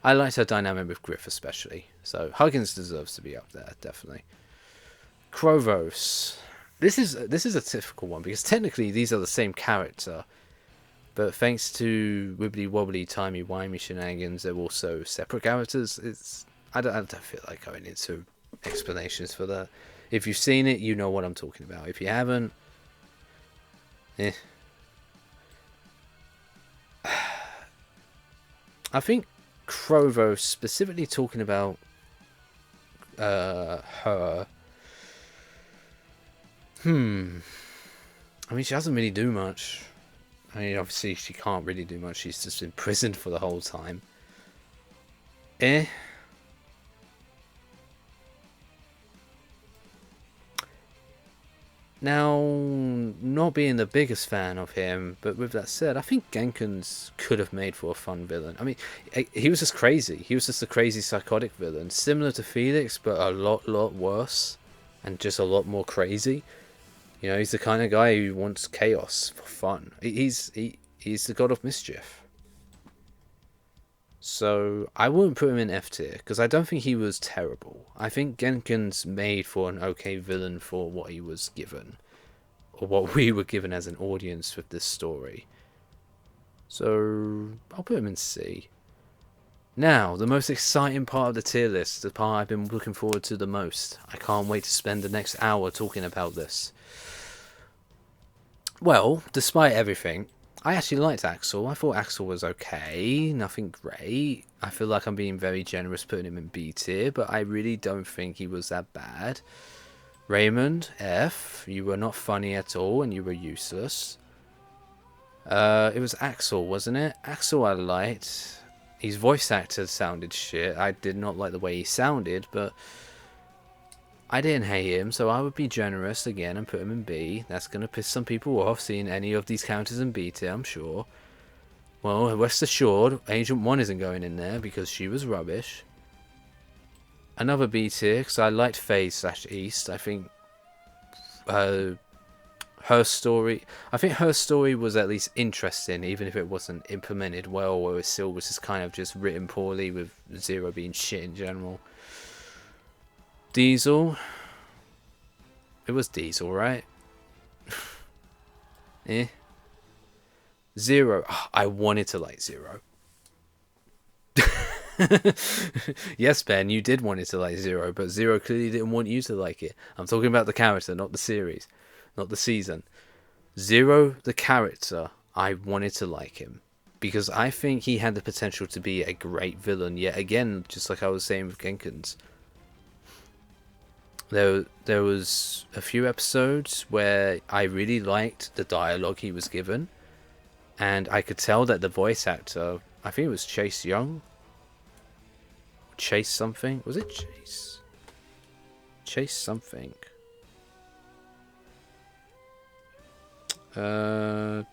I liked her dynamic with Griff especially. So Huggins deserves to be up there, definitely. Krovos. This is a difficult one because technically these are the same character, but thanks to wibbly wobbly timey wimey shenanigans, they're also separate characters. I don't feel like going into explanations for that. If you've seen it, you know what I'm talking about. If you haven't, I think Krovos, specifically talking about her. I mean, she doesn't really do much. I mean, obviously she can't really do much. She's just imprisoned for the whole time. Now, not being the biggest fan of him, but with that said, I think Genkins could have made for a fun villain. I mean, he was just crazy. He was just a crazy psychotic villain, similar to Felix, but a lot worse, and just a lot more crazy. You know, he's the kind of guy who wants chaos for fun. He's the god of mischief. So I wouldn't put him in F tier because I don't think he was terrible. I think Genkins made for an okay villain for what he was given, or what we were given as an audience with this story. So I'll put him in C. Now, the most exciting part of the tier list, the part I've been looking forward to the most. I can't wait to spend the next hour talking about this. Well, despite everything, I actually liked Axel. I thought Axel was okay, nothing great. I feel like I'm being very generous putting him in B tier, but I really don't think he was that bad. Raymond, F. You were not funny at all and you were useless. It was Axel, wasn't it? Axel I liked. His voice actor sounded shit. I did not like the way he sounded, but I didn't hate him, so I would be generous again and put him in B. That's going to piss some people off seeing any of these characters in B tier, I'm sure. Well, rest assured, Agent 1 isn't going in there because she was rubbish. Another B tier, because I liked Faye/East. I think her story was at least interesting, even if it wasn't implemented well, or it still was just kind of just written poorly, with Zero being shit in general. Diesel. It was Diesel, right? Zero. Oh, I wanted to like Zero. Yes, Ben, you did want it to like Zero, but Zero clearly didn't want you to like it. I'm talking about the character, not the series, not the season. Zero, the character, I wanted to like him because I think he had the potential to be a great villain. Yet again, just like I was saying with Genkins, there was a few episodes where I really liked the dialogue he was given, and I could tell that the voice actor, I think it was Chase Young, Chase something, was it Chase? Chase something. Let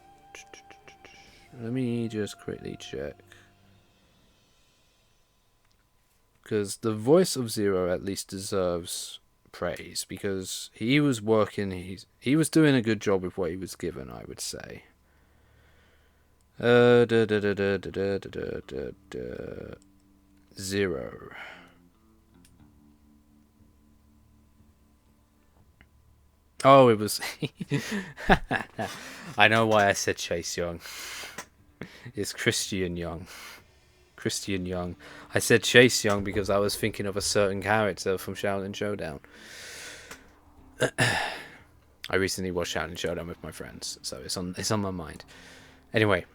me just quickly check, because the voice of Zero at least deserves praise because he was working. He was doing a good job with what he was given, I would say. Zero. Oh, it was. I know why I said Chase Young. It's Christian Young. Christian Young. I said Chase Young because I was thinking of a certain character from Shaolin Showdown. I recently watched Shaolin Showdown with my friends, so it's on my mind. Anyway,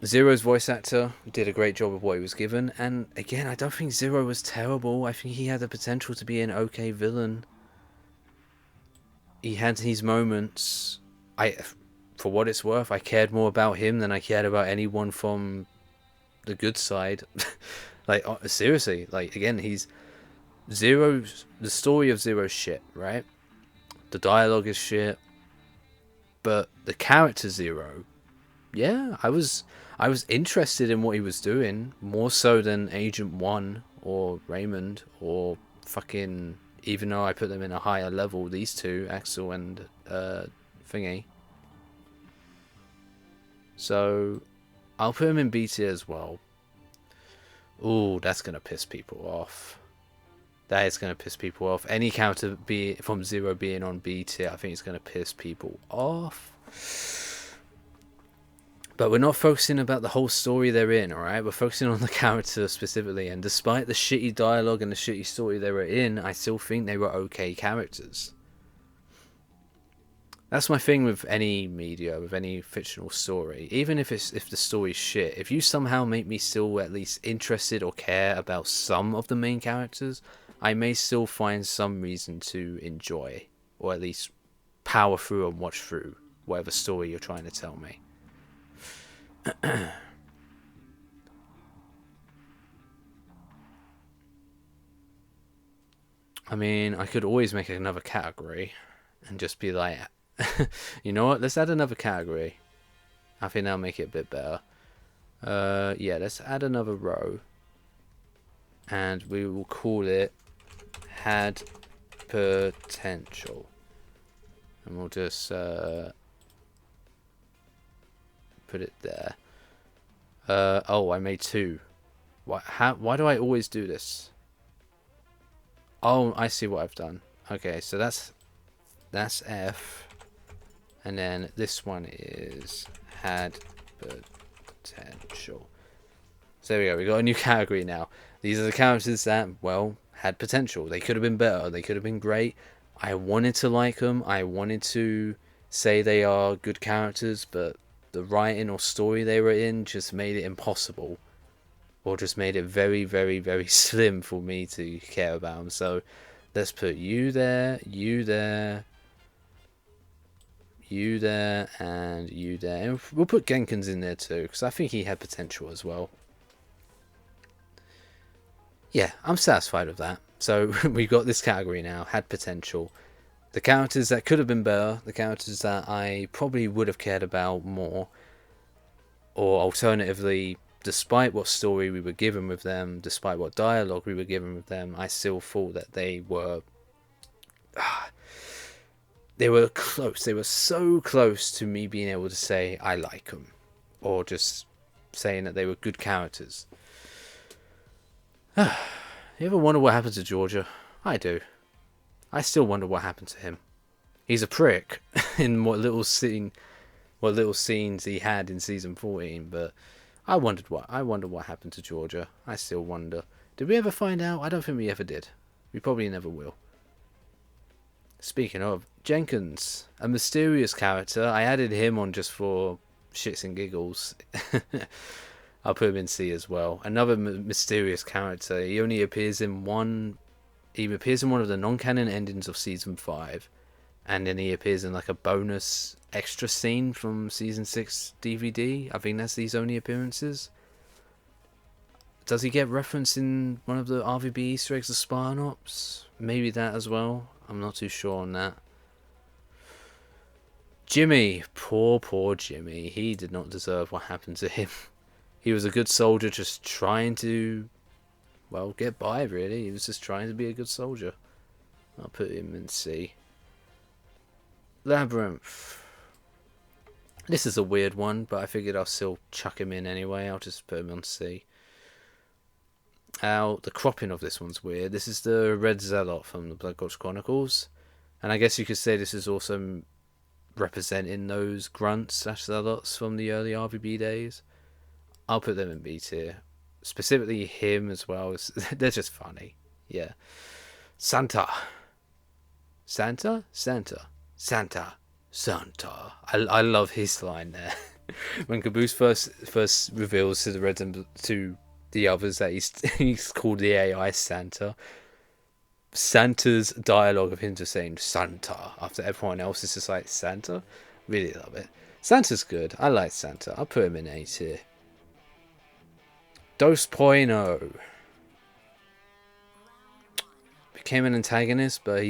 Zero's voice actor did a great job of what he was given, and again, I don't think Zero was terrible. I think he had the potential to be an okay villain. He had his moments. For what it's worth, I cared more about him than I cared about anyone from the good side. Like, seriously, like, again, he's Zero's, the story of Zero's shit, right? The dialogue is shit, but the character Zero, yeah, I was interested in what he was doing more so than Agent 1 or Raymond or fucking, even though I put them in a higher level, these two, Axel and thingy, So I'll put him in B tier as well. Ooh, that's gonna piss people off. That is gonna piss people off. Any character from Zero being on B tier, I think it's gonna piss people off. But we're not focusing about the whole story they're in, alright? We're focusing on the character specifically, and despite the shitty dialogue and the shitty story they were in, I still think they were okay characters. That's my thing with any media, with any fictional story. Even if the story's shit, if you somehow make me still at least interested or care about some of the main characters, I may still find some reason to enjoy, or at least power through and watch through whatever story you're trying to tell me. I mean, I could always make another category and just be like, you know what, let's add another category. I think that'll make it a bit better. Yeah, let's add another row. And we will call it had potential. And we'll just put it there. Oh, I made two. Why do I always do this? Oh, I see what I've done. Okay, so that's F. And then this one is had potential. So there we go. We got a new category now. These are the characters that, well, had potential. They could have been better. They could have been great. I wanted to like them. I wanted to say they are good characters, but the writing or story they were in just made it impossible. Or just made it very, very, very slim for me to care about them. So let's put you there, you there, you there, and you there. And we'll put Genkins in there too, because I think he had potential as well. Yeah, I'm satisfied with that. So we've got this category now, had potential. The characters that could have been better, the characters that I probably would have cared about more, or alternatively, despite what story we were given with them, despite what dialogue we were given with them, I still thought that they were close. They were so close to me being able to say I like them, or just saying that they were good characters. You ever wonder what happened to Georgia? I do. I still wonder what happened to him. He's a prick in what little scenes he had in season 14, but I wonder what happened to Georgia. I still wonder. Did we ever find out? I don't think we ever did. We probably never will. Speaking of, Jenkins, a mysterious character. I added him on just for shits and giggles. I'll put him in C as well. Another mysterious character. He only appears in one. He appears in one of the non-canon endings of season 5, and then he appears in like a bonus extra scene from season 6 DVD. I think that's these only appearances. Does he get referenced in one of the RVB Easter eggs of Spartan Ops? Maybe that as well. I'm not too sure on that. Jimmy, poor Jimmy. He did not deserve what happened to him. He was a good soldier, just trying to, well, get by, really. He was just trying to be a good soldier. I'll put him in C. Labyrinth. This is a weird one, but I figured I'll still chuck him in anyway. I'll just put him on C. The cropping of this one's weird. This is the Red Zealot from the Blood Gulch Chronicles. And I guess you could say this is also representing those grunts/zealots from the early RVB days. I'll put them in B tier. Specifically him as well. They're just funny. Yeah. Santa. Santa? Santa. Santa. Santa. I love his line there. When Caboose first reveals to the Reds and to the others that he's called the AI Santa. Santa's dialogue of him just saying Santa after everyone else is just like Santa. Really love it. Santa's good. I like Santa. I'll put him in A tier. Dos Point became an antagonist, but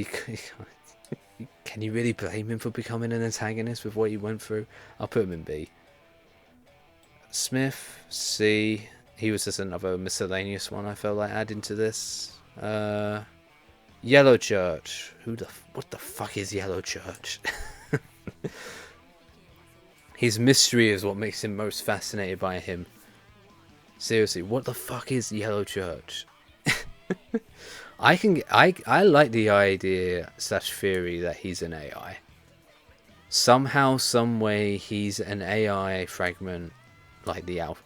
can you really blame him for becoming an antagonist with what he went through? I'll put him in B. Smith, C. He was just another miscellaneous one I felt like adding to this. Yellow Church. What the fuck is Yellow Church? His mystery is what makes him most fascinated by him. Seriously, what the fuck is Yellow Church? I like the idea slash theory that he's an AI. Somehow, some way, he's an AI fragment, like the alpha,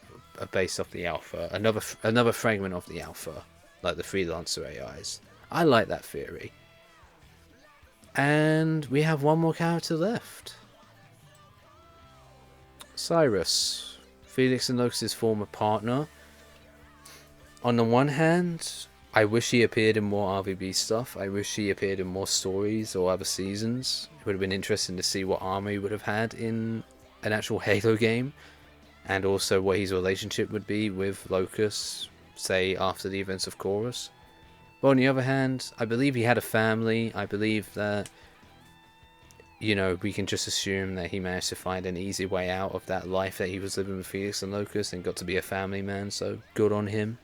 based off the alpha. Another fragment of the alpha, like the freelancer AIs. I like that theory. And we have one more character left. Cyrus, Felix and Locus's former partner. On the one hand, I wish he appeared in more RVB stuff. I wish he appeared in more stories or other seasons. It would have been interesting to see what armor he would have had in an actual Halo game, and also what his relationship would be with Locus, say after the events of Chorus. But on the other hand, I believe he had a family. I believe that, you know, we can just assume that he managed to find an easy way out of that life that he was living with Felix and Locus and got to be a family man, so good on him.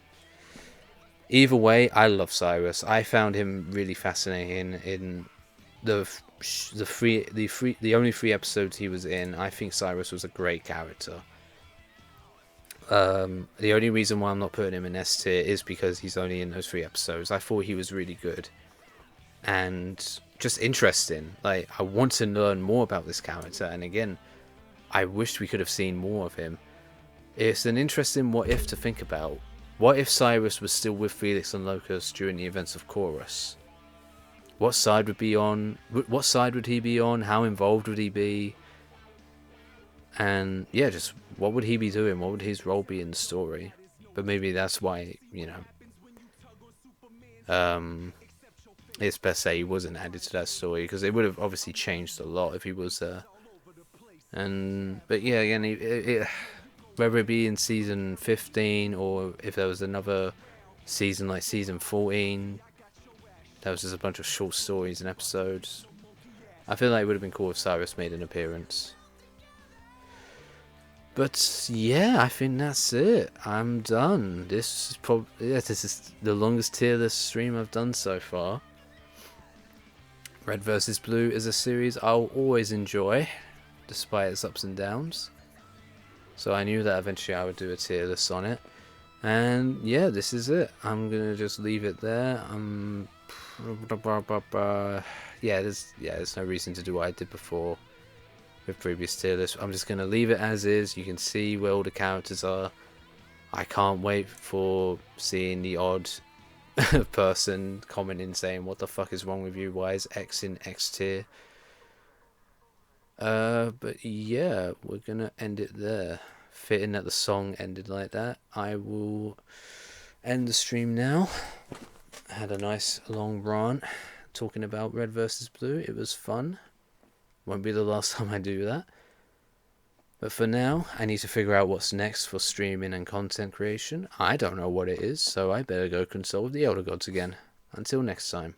Either way, I love Cyrus. I found him really fascinating in the only 3 episodes he was in. I think Cyrus was a great character. The only reason why I'm not putting him in S tier is because he's only in those 3 episodes. I thought he was really good and just interesting. Like, I want to learn more about this character, and again, I wish we could have seen more of him. It's an interesting what if to think about. What if Cyrus was still with Felix and Locus during the events of Chorus? What side would be on? What side would he be on? How involved would he be? And yeah, just what would he be doing? What would his role be in the story? But maybe that's why, you know, it's best say he wasn't added to that story, because it would have obviously changed a lot if he was there. But yeah, again, whether it be in season 15 or if there was another season like season 14, that was just a bunch of short stories and episodes. I feel like it would have been cool if Cyrus made an appearance. But yeah, I think that's it. I'm done. This is the longest tier list stream I've done so far. Red vs. Blue is a series I'll always enjoy, despite its ups and downs. So I knew that eventually I would do a tier list on it. And yeah, this is it. I'm going to just leave it there. There's no reason to do what I did before with previous tier lists. I'm just going to leave it as is. You can see where all the characters are. I can't wait for seeing the odd person commenting saying, what the fuck is wrong with you? Why is X in X tier? But yeah, we're gonna end it there. Fitting that the song ended like that. I will end the stream now. I had a nice long rant talking about Red vs. Blue. It was fun. Won't be the last time I do that. But for now, I need to figure out what's next for streaming and content creation. I don't know what it is, so I better go consult with the Elder Gods again. Until next time.